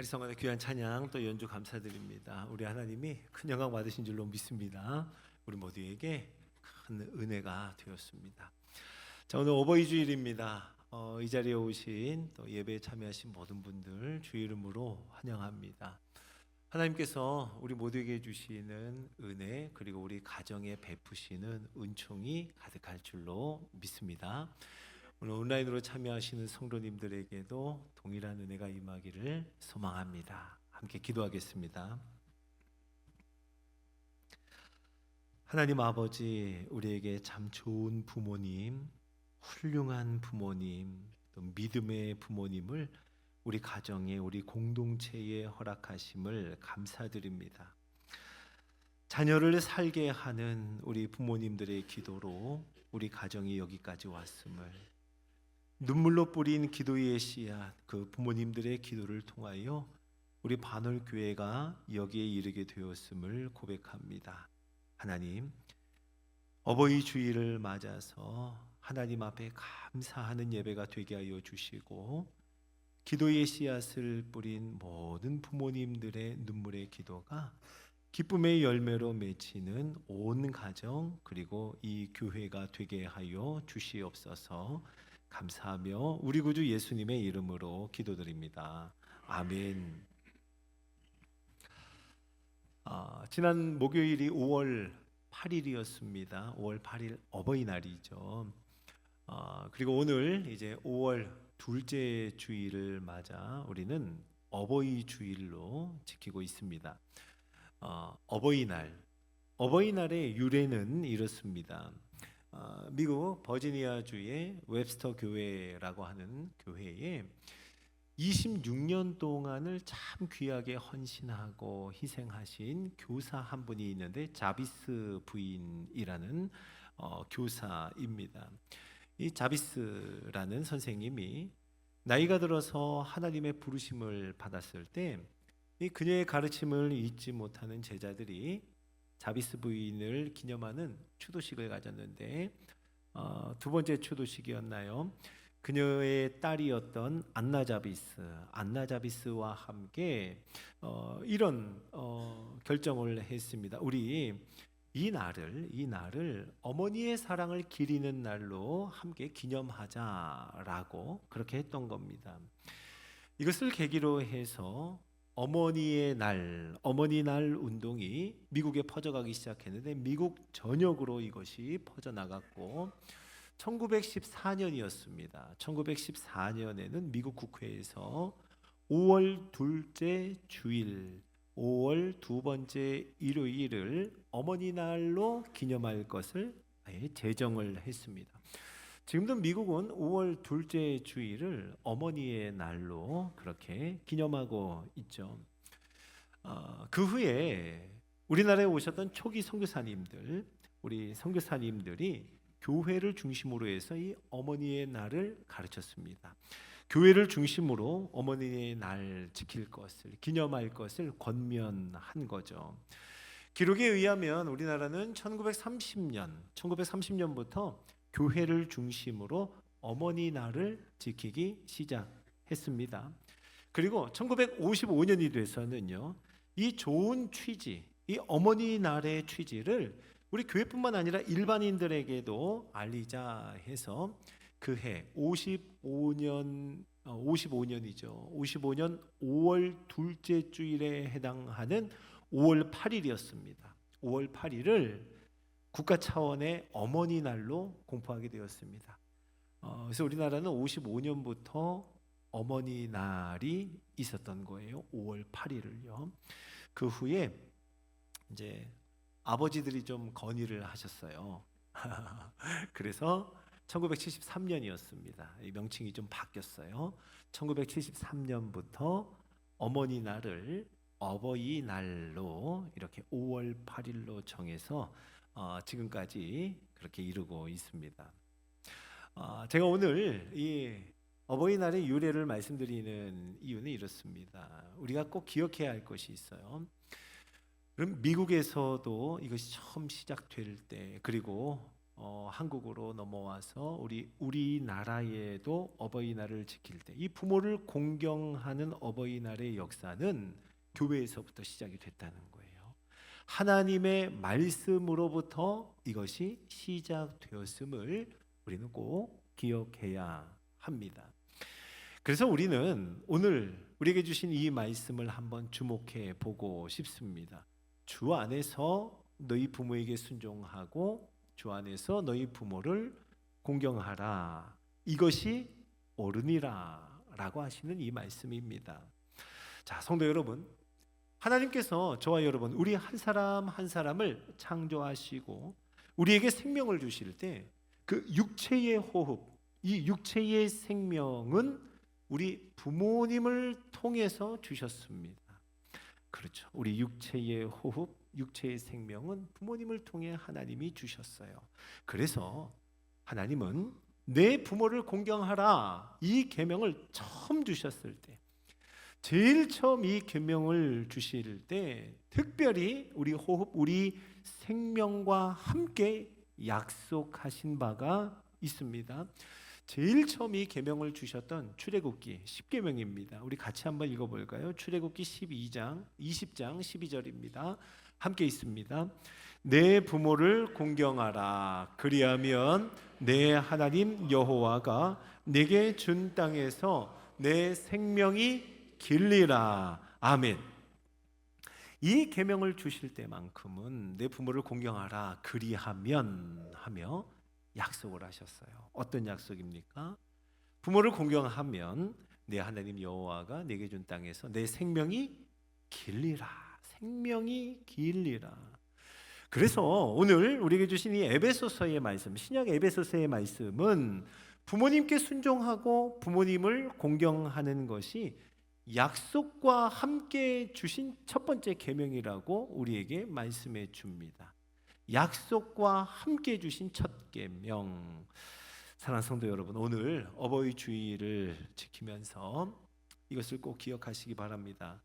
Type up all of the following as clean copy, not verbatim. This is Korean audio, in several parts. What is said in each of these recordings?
가리성관의 귀한 찬양 또 연주 감사드립니다. 우리 하나님이 큰 영광 받으신 줄로 믿습니다. 우리 모두에게 큰 은혜가 되었습니다. 자, 오늘 어버이 주일입니다. 이 자리에 오신 또 예배에 참여하신 모든 분들 주의 이름으로 환영합니다. 하나님께서 우리 모두에게 주시는 은혜 그리고 우리 가정에 베푸시는 은총이 가득할 줄로 믿습니다. 오늘 온라인으로 참여하시는 성도님들에게도 동일한 은혜가 임하기를 소망합니다. 함께 기도하겠습니다. 하나님 아버지, 우리에게 참 좋은 부모님, 훌륭한 부모님, 또 믿음의 부모님을 우리 가정에, 우리 공동체에 허락하심을 감사드립니다. 자녀를 살게 하는 우리 부모님들의 기도로 우리 가정이 여기까지 왔음을, 눈물로 뿌린 기도의 씨앗, 그 부모님들의 기도를 통하여 우리 반월교회가 여기에 이르게 되었음을 고백합니다. 하나님, 어버이 주일을 맞아서 하나님 앞에 감사하는 예배가 되게 하여 주시고, 기도의 씨앗을 뿌린 모든 부모님들의 눈물의 기도가 기쁨의 열매로 맺히는 온 가정, 그리고 이 교회가 되게 하여 주시옵소서. 감사하며 우리 구주 예수님의 이름으로 기도드립니다. 아멘. 지난 목요일이 5월 8일이었습니다. 5월 8일 어버이날이죠. 그리고 오늘 이제 5월 둘째 주일을 맞아 우리는 어버이 주일로 지키고 있습니다. 어버이날의 유래는 이렇습니다. 미국 버지니아주의 웹스터 교회라고 하는 교회에 26년 동안을 참 귀하게 헌신하고 희생하신 교사 한 분이 있는데, 자비스 부인이라는 교사입니다. 이 자비스라는 선생님이 나이가 들어서 하나님의 부르심을 받았을 때 이 그녀의 가르침을 잊지 못하는 제자들이 자비스 부인을 기념하는 추도식을 가졌는데, 두 번째 추도식이었나요? 그녀의 딸이었던 안나 자비스와 함께 이런 결정을 했습니다. 우리 이 날을 어머니의 사랑을 기리는 날로 함께 기념하자라고 그렇게 했던 겁니다. 이것을 계기로 해서 어머니 날 운동이 미국에 퍼져가기 시작했는데, 미국 전역으로 이것이 퍼져나갔고 1914년이었습니다. 1914년에는 미국 국회에서 5월 둘째 주일, 5월 두 번째 일요일을 어머니 날로 기념할 것을 아예 제정을 했습니다. 지금도 미국은 5월 둘째 주일을 어머니의 날로 그렇게 기념하고 있죠. 그 후에 우리나라에 오셨던 초기 선교사님들, 우리 선교사님들이 교회를 중심으로 해서 이 어머니의 날을 가르쳤습니다. 교회를 중심으로 어머니의 날 지킬 것을, 기념할 것을 권면한 거죠. 기록에 의하면 우리나라는 1930년부터 교회를 중심으로 어머니 날을 지키기 시작했습니다. 그리고 1955년이 돼서는요, 이 좋은 취지, 이 어머니 날의 취지를 우리 교회뿐만 아니라 일반인들에게도 알리자 해서 그해 55년 5월 둘째 주일에 해당하는 5월 8일이었습니다. 5월 8일을 국가 차원의 어머니 날로 공포하게 되었습니다. 그래서 우리나라는 55년부터 어머니 날이 있었던 거예요. 5월 8일을요. 그 후에 이제 아버지들이 좀 건의를 하셨어요. 그래서 1973년이었습니다. 이 명칭이 좀 바뀌었어요. 1973년부터 어머니 날을 어버이날로 이렇게 5월 8일로 정해서 지금까지 그렇게 이루고 있습니다. 제가 오늘 이 어버이날의 유래를 말씀드리는 이유는 이렇습니다. 우리가 꼭 기억해야 할 것이 있어요. 그럼 미국에서도 이것이 처음 시작될 때, 그리고 한국으로 넘어와서 우리나라에도 어버이날을 지킬 때 이 부모를 공경하는 어버이날의 역사는 교회에서부터 시작이 됐다는 거예요. 하나님의 말씀으로부터 이것이 시작되었음을 우리는 꼭 기억해야 합니다. 그래서 우리는 오늘 우리에게 주신 이 말씀을 한번 주목해 보고 싶습니다. 주 안에서 너희 부모에게 순종하고 주 안에서 너희 부모를 공경하라. 이것이 옳으니라 라고 하시는 이 말씀입니다. 자, 성도 여러분, 하나님께서 저와 여러분 우리 한 사람 한 사람을 창조하시고 우리에게 생명을 주실 때 그 육체의 호흡, 이 육체의 생명은 우리 부모님을 통해서 주셨습니다. 그렇죠. 우리 육체의 호흡, 육체의 생명은 부모님을 통해 하나님이 주셨어요. 그래서 하나님은 내 부모를 공경하라 이 계명을 처음 주셨을 때, 제일 처음 이 계명을 주실 때 특별히 우리 호흡, 우리 생명과 함께 약속하신 바가 있습니다. 제일 처음 이 계명을 주셨던 출애굽기 10계명입니다. 우리 같이 한번 읽어볼까요? 출애굽기 20장 12절입니다. 함께 있습니다. 내 부모를 공경하라. 그리하면 내 하나님 여호와가 내게 준 땅에서 내 생명이 길리라. 아멘. 이 계명을 주실 때만큼은 내 부모를 공경하라. 그리하면 하며 약속을 하셨어요. 어떤 약속입니까? 부모를 공경하면 내 하나님 여호와가 내게 준 땅에서 내 생명이 길리라. 생명이 길리라. 그래서 오늘 우리에게 주신 이 에베소서의 말씀, 신약 에베소서의 말씀은 부모님께 순종하고 부모님을 공경하는 것이 약속과 함께 주신 첫 번째 계명이라고 우리에게 말씀해 줍니다. 약속과 함께 주신 첫 계명. 사랑하는 성도 여러분, 오늘 어버이 주일을 지키면서 이것을 꼭 기억하시기 바랍니다.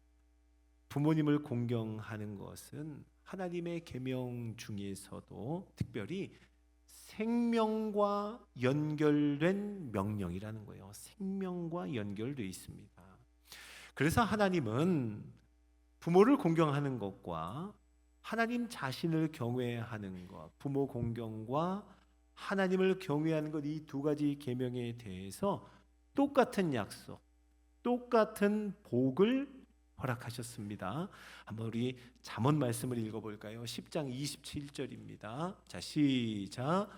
부모님을 공경하는 것은 하나님의 계명 중에서도 특별히 생명과 연결된 명령이라는 거예요. 생명과 연결되어 있습니다. 그래서 하나님은 부모를 공경하는 것과 하나님 자신을 경외하는 것, 부모 공경과 하나님을 경외하는 것, 이 두 가지 계명에 대해서 똑같은 약속, 똑같은 복을 허락하셨습니다. 한번 우리 잠언 말씀을 읽어볼까요? 10장 27절입니다. 자, 시작.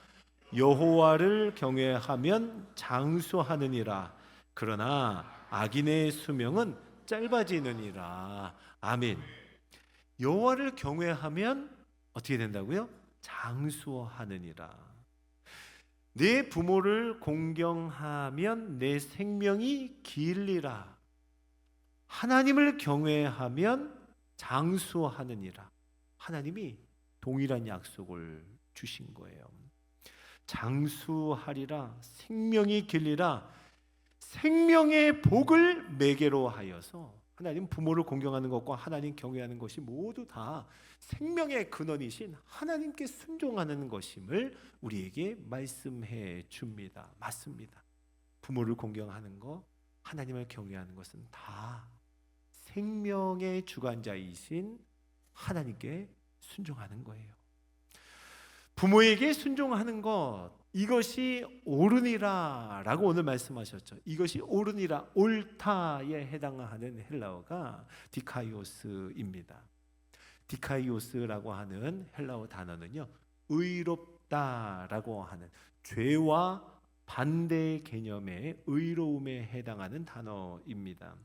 여호와를 경외하면 장수하느니라. 그러나 악인의 수명은 짧아지느니라. 아멘. 여호와를 경외하면 어떻게 된다고요? 장수하느니라. 내 부모를 공경하면 내 생명이 길리라. 하나님을 경외하면 장수하느니라. 하나님이 동일한 약속을 주신 거예요. 장수하리라. 생명이 길리라. 생명의 복을 매개로 하여서 하나님 부모를 공경하는 것과 하나님 경외하는 것이 모두 다 생명의 근원이신 하나님께 순종하는 것임을 우리에게 말씀해 줍니다. 맞습니다. 부모를 공경하는 것, 하나님을 경외하는 것은 다 생명의 주관자이신 하나님께 순종하는 거예요. 부모에게 순종하는 것, 이것이 옳으니라 라고 오늘 말씀하셨죠. 이것이 옳으니라, 옳다에 해당하는 헬라어가 디카이오스입니다. 디카이오스라고 하는 헬라어 단어는요, 의롭다라고 하는 죄와 반대 개념의 의로움에 해당하는 단어입니다.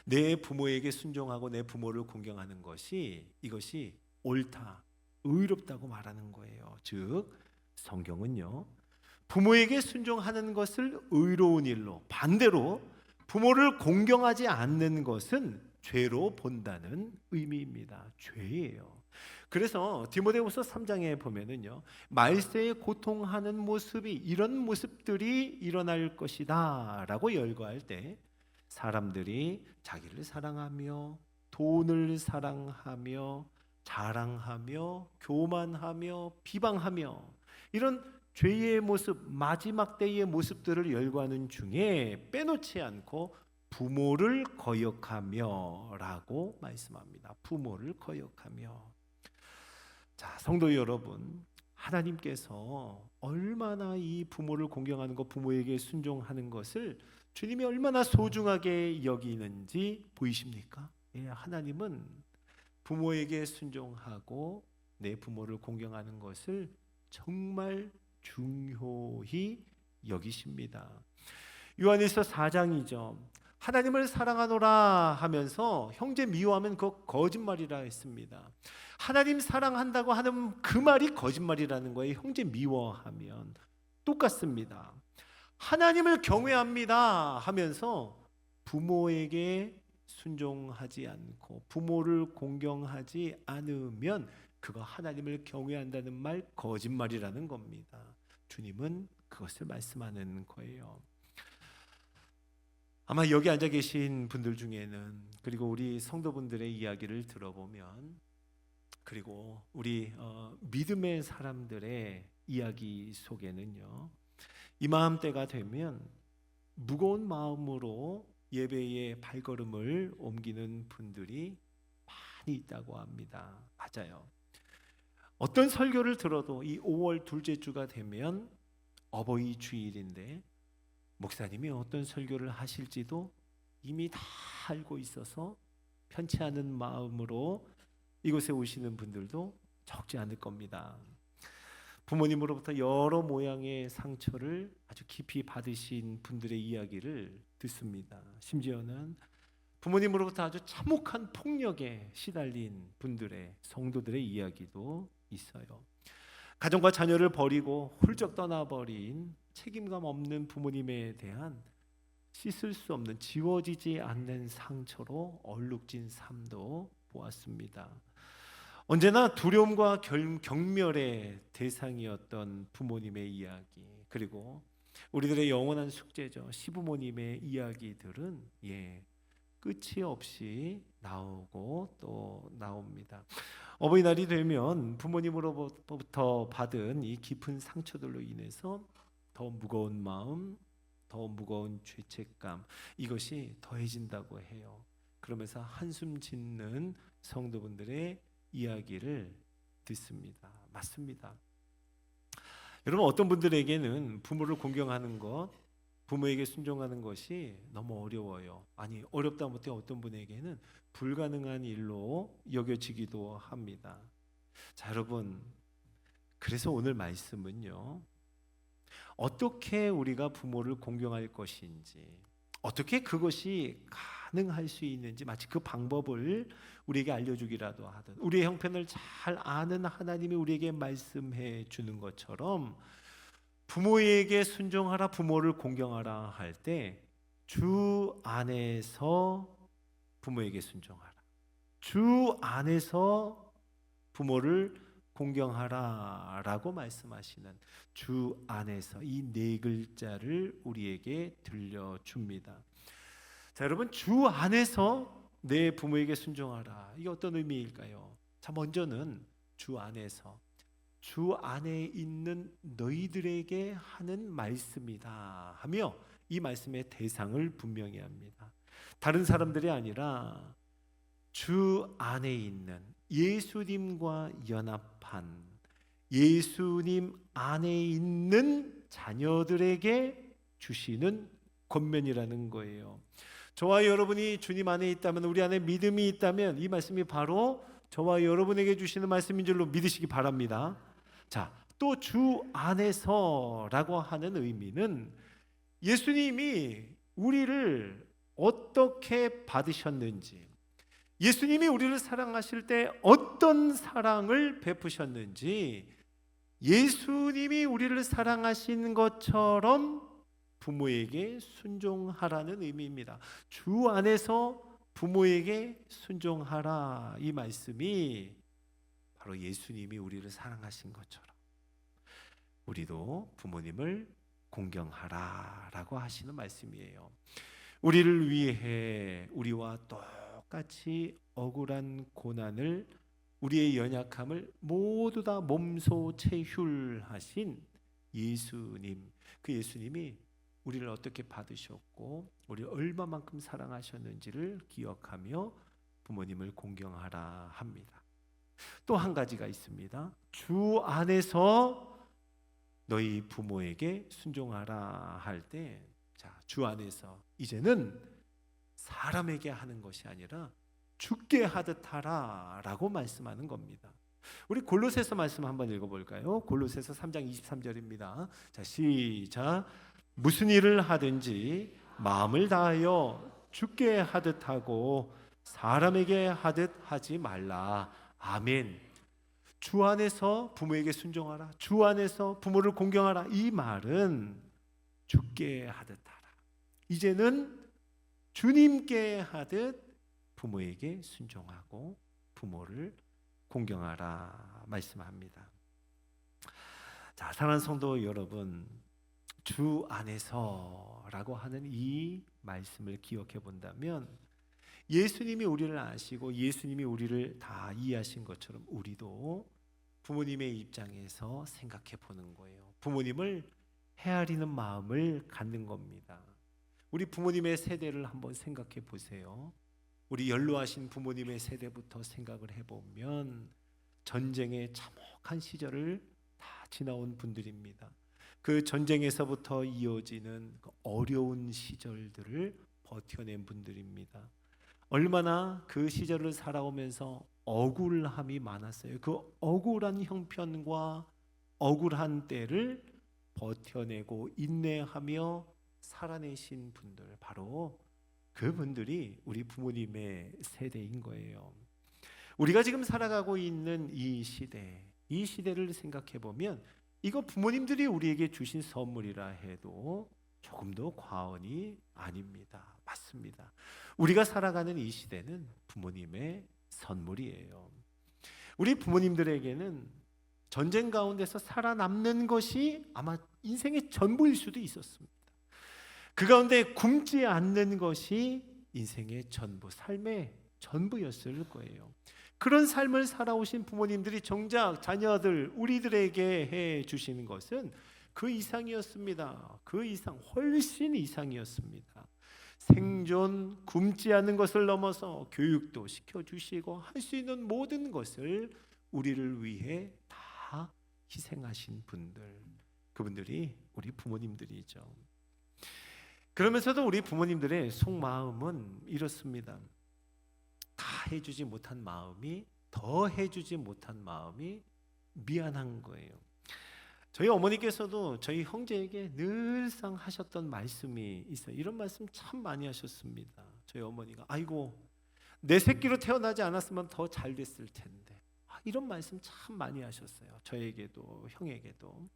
내 부모에게 순종하고 내 부모를 공경하는 것이, 이것이 옳다, 의롭다고 말하는 거예요. 즉 성경은요, 부모에게 순종하는 것을 의로운 일로, 반대로 부모를 공경하지 않는 것은 죄로 본다는 의미입니다. 죄예요. 그래서 디모데후서 3장에 보면은요, 말세에 고통하는 모습이, 이런 모습들이 일어날 것이다 라고 열거할 때 사람들이 자기를 사랑하며 돈을 사랑하며 자랑하며 교만하며 비방하며 이런 죄의 모습, 마지막 때의 모습들을 열거하는 중에 빼놓지 않고 부모를 거역하며 라고 말씀합니다. 부모를 거역하며. 자, 성도 여러분, 하나님께서 얼마나 이 부모를 공경하는 것, 부모에게 순종하는 것을 주님이 얼마나 소중하게 여기는지 보이십니까? 예, 하나님은 부모에게 순종하고 내 부모를 공경하는 것을 정말 중요히 여기십니다. 요한일서 4장이죠. 하나님을 사랑하노라 하면서 형제 미워하면 그거 거짓말이라 했습니다. 하나님 사랑한다고 하는 그 말이 거짓말이라는 거예요. 형제 미워하면 똑같습니다. 하나님을 경외합니다 하면서 부모에게 순종하지 않고 부모를 공경하지 않으면 그거 하나님을 경외한다는 말 거짓말이라는 겁니다. 주님은 그것을 말씀하는 거예요. 아마 여기 앉아 계신 분들 중에는, 그리고 우리 성도분들의 이야기를 들어보면, 그리고 우리 믿음의 사람들의 이야기 속에는요, 이맘때가 되면 무거운 마음으로 예배의 발걸음을 옮기는 분들이 많이 있다고 합니다. 맞아요. 어떤 설교를 들어도 이 5월 둘째 주가 되면 어버이 주일인데 목사님이 어떤 설교를 하실지도 이미 다 알고 있어서 편치 않은 마음으로 이곳에 오시는 분들도 적지 않을 겁니다. 부모님으로부터 여러 모양의 상처를 아주 깊이 받으신 분들의 이야기를 듣습니다. 심지어는 부모님으로부터 아주 참혹한 폭력에 시달린 분들의, 성도들의 이야기도 있어요. 가정과 자녀를 버리고 훌쩍 떠나버린 책임감 없는 부모님에 대한 씻을 수 없는, 지워지지 않는 상처로 얼룩진 삶도 보았습니다. 언제나 두려움과 경멸의 대상이었던 부모님의 이야기, 그리고 우리들의 영원한 숙제죠, 시부모님의 이야기들은 끝이 없이 나오고 또 나옵니다. 어버이날이 되면 부모님으로부터 받은 이 깊은 상처들로 인해서 더 무거운 마음, 더 무거운 죄책감, 이것이 더해진다고 해요. 그러면서 한숨 짓는 성도분들의 이야기를 듣습니다. 맞습니다. 여러분, 어떤 분들에게는 부모를 공경하는 것, 부모에게 순종하는 것이 너무 어려워요. 아니, 어렵다 못해 어떤 분에게는 불가능한 일로 여겨지기도 합니다. 자, 여러분, 그래서 오늘 말씀은요, 어떻게 우리가 부모를 공경할 것인지, 어떻게 그것이 가능할 수 있는지, 마치 그 방법을 우리에게 알려주기라도 하든, 우리의 형편을 잘 아는 하나님이 우리에게 말씀해 주는 것처럼 부모에게 순종하라, 부모를 공경하라 할 때 주 안에서 부모에게 순종하라, 주 안에서 부모를 공경하라 라고 말씀하시는 주 안에서, 이 네 글자를 우리에게 들려줍니다. 자, 여러분, 주 안에서 내 부모에게 순종하라, 이게 어떤 의미일까요? 자, 먼저는 주 안에서, 주 안에 있는 너희들에게 하는 말씀이다 하며 이 말씀의 대상을 분명히 합니다. 다른 사람들이 아니라 주 안에 있는 예수님과 연합한, 예수님 안에 있는 자녀들에게 주시는 권면이라는 거예요. 저와 여러분이 주님 안에 있다면, 우리 안에 믿음이 있다면 이 말씀이 바로 저와 여러분에게 주시는 말씀인 줄로 믿으시기 바랍니다. 자, 또 주 안에서라고 하는 의미는 예수님이 우리를 어떻게 받으셨는지, 예수님이 우리를 사랑하실 때 어떤 사랑을 베푸셨는지, 예수님이 우리를 사랑하신 것처럼 부모에게 순종하라는 의미입니다. 주 안에서 부모에게 순종하라, 이 말씀이 바로 예수님이 우리를 사랑하신 것처럼 우리도 부모님을 공경하라 라고 하시는 말씀이에요. 우리를 위해 우리와 똑같이 억울한 고난을 우리의 연약함을 모두 다 몸소 체휼하신 예수님, 그 예수님이 우리를 어떻게 받으셨고 우리를 얼마만큼 사랑하셨는지를 기억하며 부모님을 공경하라 합니다. 또 한 가지가 있습니다. 주 안에서 너희 부모에게 순종하라 할 때, 주 안에서 이제는 사람에게 하는 것이 아니라 주께 하듯 하라라고 말씀하는 겁니다. 우리 골로새서 말씀 한번 읽어볼까요? 골로새서 3장 23절입니다. 자, 시작. 무슨 일을 하든지 마음을 다하여 주께 하듯 하고 사람에게 하듯 하지 말라. 아멘. 주 안에서 부모에게 순종하라, 주 안에서 부모를 공경하라, 이 말은 주께 하듯 하라. 이제는 주님께 하듯 부모에게 순종하고 부모를 공경하라 말씀합니다. 자, 사랑하는 성도 여러분, 주 안에서라고 하는 이 말씀을 기억해 본다면 예수님이 우리를 아시고 예수님이 우리를 다 이해하신 것처럼 우리도 부모님의 입장에서 생각해 보는 거예요. 부모님을 헤아리는 마음을 갖는 겁니다. 우리 부모님의 세대를 한번 생각해 보세요. 우리 연로하신 부모님의 세대부터 생각을 해보면 전쟁의 참혹한 시절을 다 지나온 분들입니다. 그 전쟁에서부터 이어지는 그 어려운 시절들을 버텨낸 분들입니다. 얼마나 그 시절을 살아오면서 억울함이 많았어요. 그 억울한 형편과 억울한 때를 버텨내고 인내하며 살아내신 분들, 바로 그분들이 우리 부모님의 세대인 거예요. 우리가 지금 살아가고 있는 이 시대를 생각해 보면 이거 부모님들이 우리에게 주신 선물이라 해도 조금도 과언이 아닙니다. 맞습니다. 우리가 살아가는 이 시대는 부모님의 선물이에요. 우리 부모님들에게는 전쟁 가운데서 살아남는 것이 아마 인생의 전부일 수도 있었습니다. 그 가운데 굶지 않는 것이 인생의 전부, 삶의 전부였을 거예요. 그런 삶을 살아오신 부모님들이 정작 자녀들, 우리들에게 해 주시는 것은 그 이상이었습니다. 그 이상, 훨씬 이상이었습니다. 생존, 굶지 않는 것을 넘어서 교육도 시켜주시고 할 수 있는 모든 것을 우리를 위해 다 희생하신 분들, 그분들이 우리 부모님들이죠. 그러면서도 우리 부모님들의 속마음은 이렇습니다. 다 해주지 못한 마음이, 더 해주지 못한 마음이 미안한 거예요. 저희 어머니께서도 저희 형제에게 늘상 하셨던 말씀이 있어요. 이런 말씀 참 많이 하셨습니다. 저희 어머니가 아이고 내 새끼로 태어나지 않았으면 더 잘 됐을 텐데, 이런 말씀 참 많이 하셨어요. 저에게도 형에게도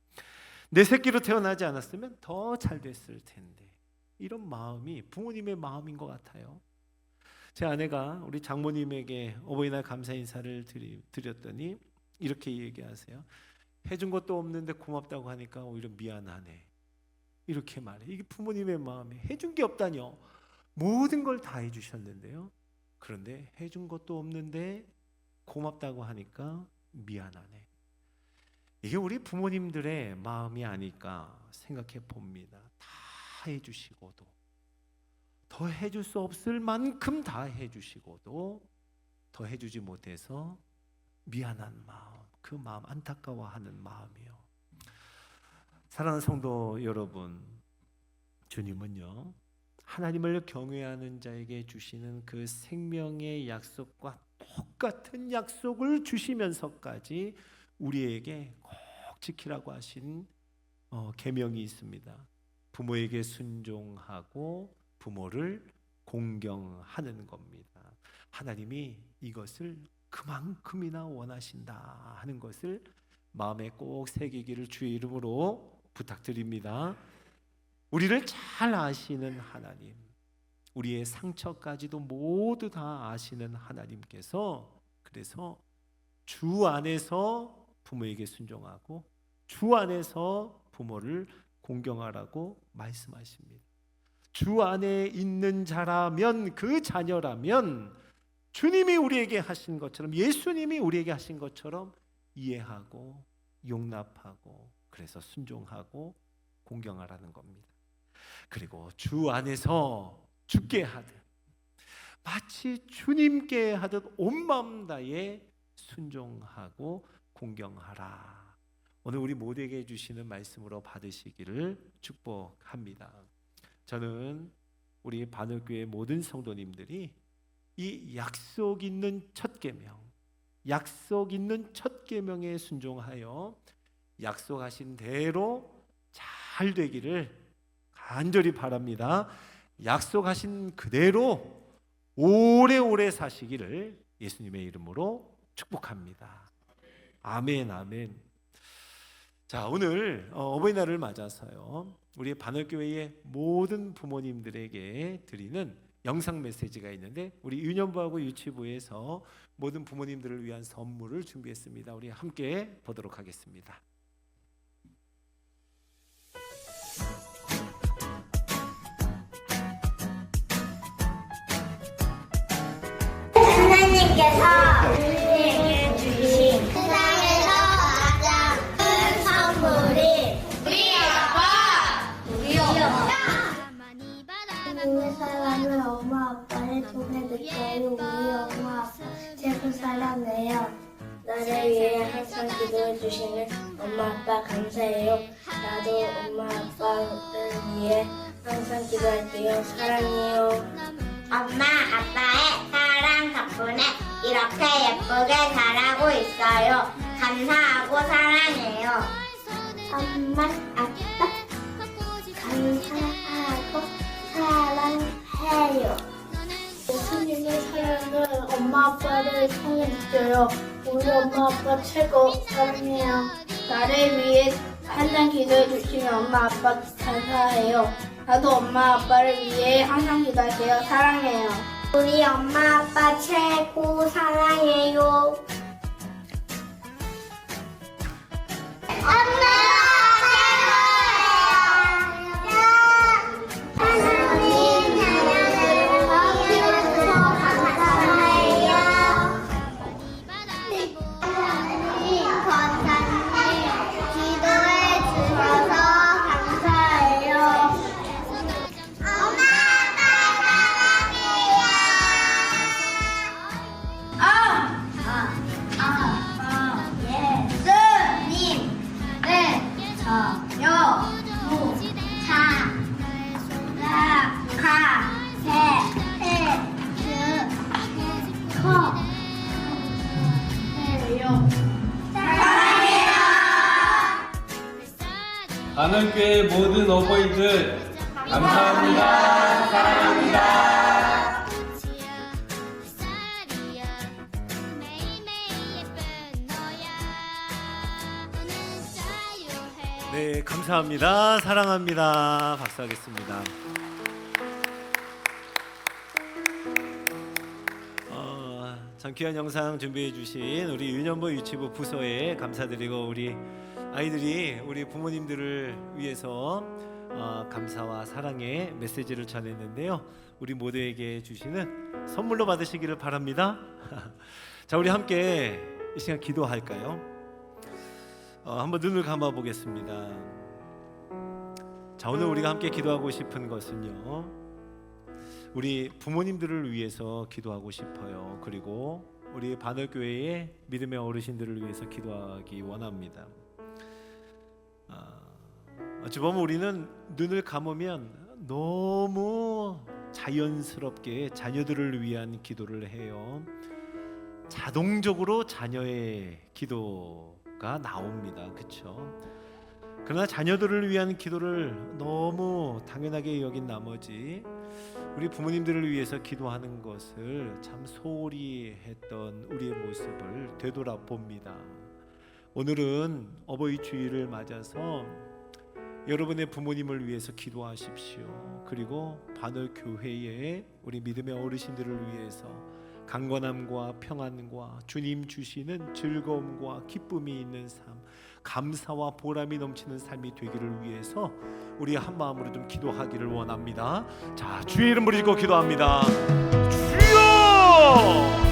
내 새끼로 태어나지 않았으면 더 잘 됐을 텐데, 이런 마음이 부모님의 마음인 것 같아요. 제 아내가 우리 장모님에게 어버이날 감사 인사를 드렸더니 이렇게 얘기하세요. 해준 것도 없는데 고맙다고 하니까 오히려 미안하네, 이렇게 말해. 이게 부모님의 마음이, 해준 게 없다뇨. 모든 걸 다 해주셨는데요, 그런데 해준 것도 없는데 고맙다고 하니까 미안하네. 이게 우리 부모님들의 마음이 아닐까 생각해 봅니다. 다 해주시고도, 더 해줄 수 없을 만큼 다 해주시고도 더 해주지 못해서 미안한 마음, 그 마음, 안타까워하는 마음이요. 사랑하는 성도 여러분, 주님은요, 하나님을 경외하는 자에게 주시는 그 생명의 약속과 똑같은 약속을 주시면서까지 우리에게 꼭 지키라고 하신 계명이 있습니다. 부모에게 순종하고 부모를 공경하는 겁니다. 하나님이 이것을 그만큼이나 원하신다 하는 것을 마음에 꼭 새기기를 주의 이름으로 부탁드립니다. 우리를 잘 아시는 하나님, 우리의 상처까지도 모두 다 아시는 하나님께서 그래서 주 안에서 부모에게 순종하고 주 안에서 부모를 공경하라고 말씀하십니다. 주 안에 있는 자라면, 그 자녀라면 주님이 우리에게 하신 것처럼, 예수님이 우리에게 하신 것처럼 이해하고 용납하고, 그래서 순종하고 공경하라는 겁니다. 그리고 주 안에서 주께 하듯, 마치 주님께 하듯 온 마음 다해 순종하고 공경하라. 오늘 우리 모두에게 주시는 말씀으로 받으시기를 축복합니다. 저는 우리 반울교회 모든 성도님들이 이 약속 있는 첫 계명, 약속 있는 첫 계명에 순종하여 약속하신 대로 잘 되기를 간절히 바랍니다. 약속하신 그대로 오래오래 사시기를 예수님의 이름으로 축복합니다. 아멘, 아멘. 자, 오늘 어버이날을 맞아서요, 우리 반월교회의 모든 부모님들에게 드리는 영상 메시지가 있는데, 우리 유년부하고 유치부에서 모든 부모님들을 위한 선물을 준비했습니다. 우리 함께 보도록 하겠습니다. 하나님께서 우리에게 주신 세상에서 가장 큰 선물이 우리 엄마. 우리 사랑하는 엄마 아빠를 통해 느껴요. 우리 엄마 아빠 최고 사랑해요. 나를 위해 항상 기도해 주시는 엄마 아빠 감사해요. 나도 엄마 아빠를 위해 항상 기도할게요. 사랑해요. 엄마 아빠의 사랑 덕분에 이렇게 예쁘게 자라고 있어요. 감사하고 사랑해요. 엄마 아빠 감사하고 사랑해요. 예수님의 사랑을 엄마 아빠를 통해 느껴요. 우리 엄마 아빠 최고 사랑해요. 나를 위해 항상 기도해 주시는 엄마 아빠 감사해요. 나도 엄마 아빠를 위해 항상 기도할게요. 사랑해요. 우리 엄마 아빠 최고 사랑해요. 엄마 최고예요. 하나님 나라를 위해서 감사해요. 하나님 권사님 기도해 주셔서 감사해요. 엄마 반월교회 모든 어버이들 감사합니다. 사랑합니다. 네, 감사합니다. 사랑합니다. 박수하겠습니다. 참 귀한 영상 준비해 주신 우리 유년부 유치부 부서에 감사드리고, 우리 아이들이 우리 부모님들을 위해서 감사와 사랑의 메시지를 전했는데요, 우리 모두에게 주시는 선물로 받으시기를 바랍니다. 자, 우리 함께 이 시간 기도할까요? 한번 눈을 감아 보겠습니다. 자, 오늘 우리가 함께 기도하고 싶은 것은요, 우리 부모님들을 위해서 기도하고 싶어요. 그리고 우리 반월교회의 믿음의 어르신들을 위해서 기도하기 원합니다. 어찌 보면 우리는 눈을 감으면 너무 자연스럽게 자녀들을 위한 기도를 해요. 자동적으로 자녀의 기도가 나옵니다. 그렇죠? 그러나 자녀들을 위한 기도를 너무 당연하게 여긴 나머지 우리 부모님들을 위해서 기도하는 것을 참 소홀히 했던 우리의 모습을 되돌아봅니다. 오늘은 어버이 주일을 맞아서 여러분의 부모님을 위해서 기도하십시오. 그리고 반월교회의 우리 믿음의 어르신들을 위해서 강건함과 평안과 주님 주시는 즐거움과 기쁨이 있는 삶, 감사와 보람이 넘치는 삶이 되기를 위해서 우리 한 마음으로 좀 기도하기를 원합니다. 자, 주의 이름 부르짖고 기도합니다. 주여!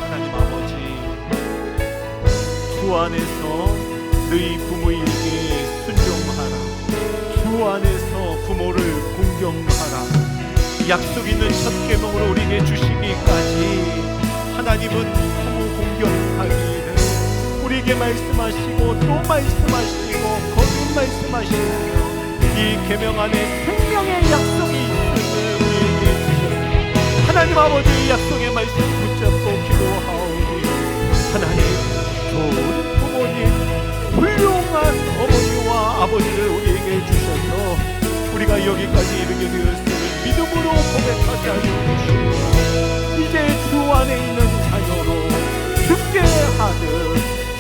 약속 있는 첫 계명으로 우리에게 주시기까지 하나님은 부모 공경하기를 우리에게 말씀하시고 또 말씀하시고 거듭 말씀하시며 이 계명 안에 생명의 약속이 있음을 우리에게 주셨습니다. 하나님 아버지의 약속의 말씀 붙잡고 기도하오니 하나님 좋은 부모님 훌륭한 어머니와 아버지를 우리에게 주셔서 우리가 여기까지 이르게 되었음을 믿음으로 고백하게 하여 주시고 이제 주 안에 있는 자녀로 죽게 하듯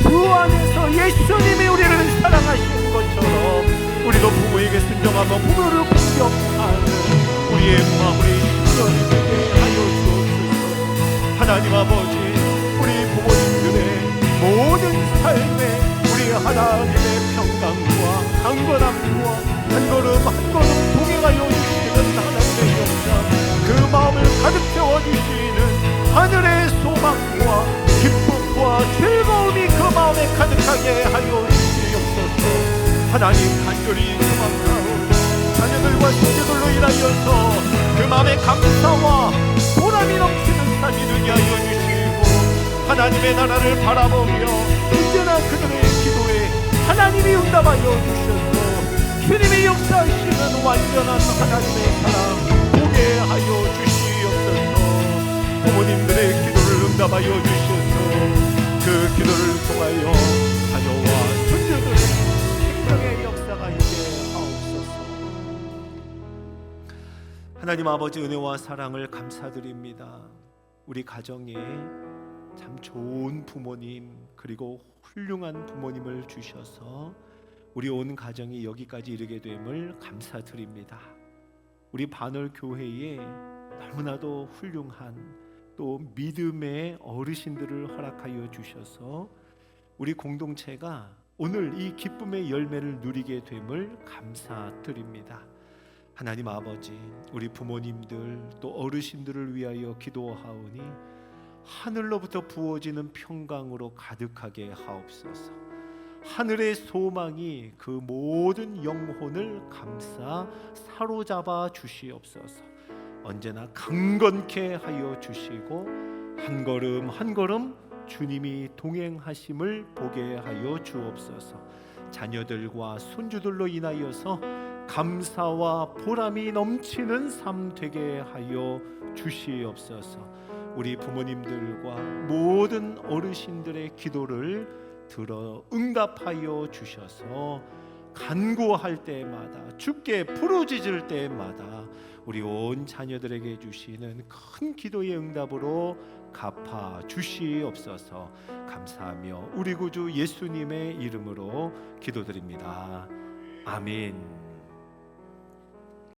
주 안에서 예수님이 우리를 사랑하시는 것처럼 우리도 부모에게 순종하며 부모를 공경하는 우리의 마음의 신령이 되게 하여 주옵소서. 하나님 아버지 우리 부모님들의 모든 삶에 우리 하나님의 평강과 강건함과 한 걸음 한 걸음 동행하여 주시는 하나님의 영광 그 마음을 가득 채워주시는 하늘의 소망과 기쁨과 즐거움이 그 마음에 가득하게 하여 주시옵소서. 하나님 간절히 소망하오니 자녀들과 형제들로 인하여서 그 마음의 감사와 보람이 넘치는 삶이 되게 하여 주시고 하나님의 나라를 바라보며 언제나 그들의 기도에 하나님이 응답하여 주셔서 주님의 역사하시는 완전한 하나님의 사랑 보게 하여 주시옵소서. 부모님들의 기도를 응답하여 주셔서 그 기도를 통하여 자녀와 손주들의 생명의 역사가 있게 하옵소서. 하나님 아버지 은혜와 사랑을 감사드립니다. 우리 가정에 참 좋은 부모님 그리고 훌륭한 부모님을 주셔서 우리 온 가정이 여기까지 이르게 됨을 감사드립니다. 우리 반월 교회에 너무나도 훌륭한 또 믿음의 어르신들을 허락하여 주셔서 우리 공동체가 오늘 이 기쁨의 열매를 누리게 됨을 감사드립니다. 하나님 아버지 우리 부모님들 또 어르신들을 위하여 기도하오니 하늘로부터 부어지는 평강으로 가득하게 하옵소서. 하늘의 소망이 그 모든 영혼을 감싸 사로잡아 주시옵소서. 언제나 강건케 하여 주시고 한 걸음 한 걸음 주님이 동행하심을 보게 하여 주옵소서. 자녀들과 손주들로 인하여서 감사와 보람이 넘치는 삶 되게 하여 주시옵소서. 우리 부모님들과 모든 어르신들의 기도를 들어 응답하여 주셔서 간구할 때마다 주께 부르짖을 때마다 우리 온 자녀들에게 주시는 큰 기도의 응답으로 갚아 주시옵소서. 감사하며 우리 구주 예수님의 이름으로 기도드립니다. 아멘.